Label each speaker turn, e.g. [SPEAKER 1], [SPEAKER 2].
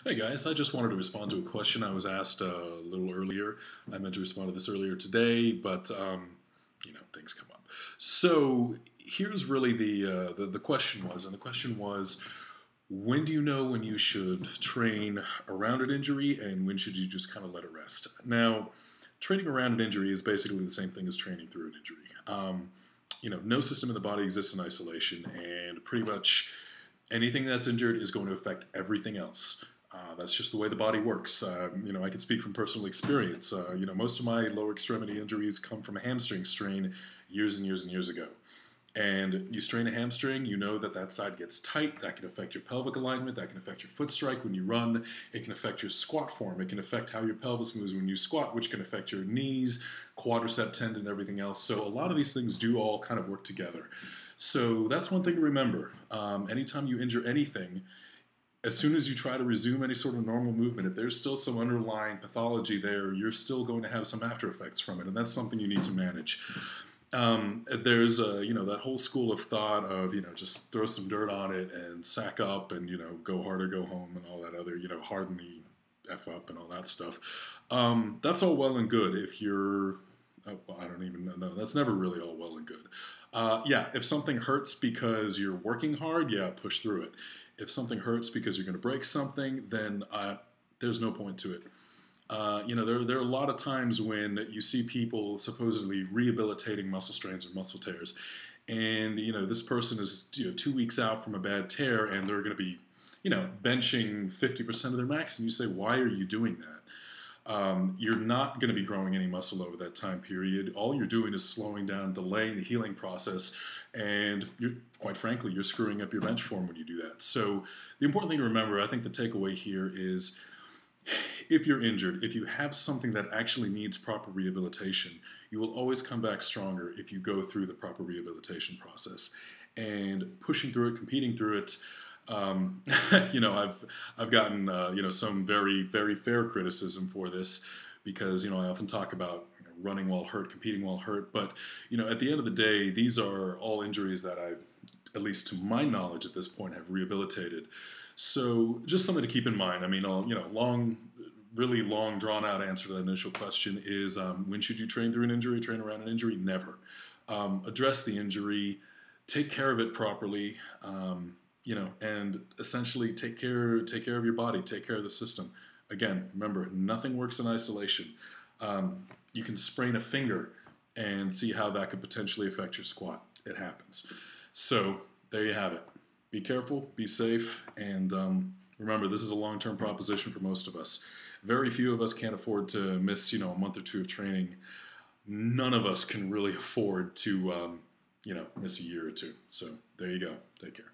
[SPEAKER 1] Hey guys, I just wanted to respond to a question I was asked a little earlier. I meant to respond to this earlier today, but things come up. So here's really the question was, and the question was, when do you know when you should train around an injury, and when should you just kind of let it rest? Now, training around an injury is basically the same thing as training through an injury. No system in the body exists in isolation, and pretty much anything that's injured is going to affect everything else. That's just the way the body works. I can speak from personal experience. Most of my lower extremity injuries come from a hamstring strain years and years and years ago. And you strain a hamstring, you know that side gets tight. That can affect your pelvic alignment. That can affect your foot strike when you run. It can affect your squat form. It can affect how your pelvis moves when you squat, which can affect your knees, quadricep tendon, and everything else. So a lot of these things do all kind of work together. So that's one thing to remember. Anytime you injure anything, as soon as you try to resume any sort of normal movement, if there's still some underlying pathology there, you're still going to have some after effects from it, and that's something you need to manage. There's that whole school of thought of just throw some dirt on it and sack up and go hard or go home and all that other harden the f up and all that stuff. That's all well and good if you're I don't even know. That's never really all well and good. If something hurts because you're working hard, push through it. If something hurts because you're going to break something, then there's no point to it. There are a lot of times when you see people supposedly rehabilitating muscle strains or muscle tears, and this person is 2 weeks out from a bad tear, and they're going to be benching 50% of their max, and you say, why are you doing that? You're not going to be growing any muscle over that time period. All you're doing is slowing down, delaying the healing process, and quite frankly, you're screwing up your bench form when you do that. So the important thing to remember, I think the takeaway here is, if you're injured, if you have something that actually needs proper rehabilitation, you will always come back stronger if you go through the proper rehabilitation process. And pushing through it, competing through it, I've gotten some very very fair criticism for this because I often talk about running while hurt, competing while hurt, but at the end of the day, these are all injuries that I, at least to my knowledge at this point, have rehabilitated. So just something to keep in mind. I mean, really long, drawn-out answer to that initial question is, when should you train through an injury, train around an injury? Never. Address the injury, take care of it properly, and essentially take care of your body, take care of the system. Again, remember, nothing works in isolation. You can sprain a finger and see how that could potentially affect your squat. It happens. So there you have it. Be careful, be safe, and remember, this is a long-term proposition for most of us. Very few of us can't afford to miss, a month or two of training. None of us can really afford to, miss a year or two. So there you go. Take care.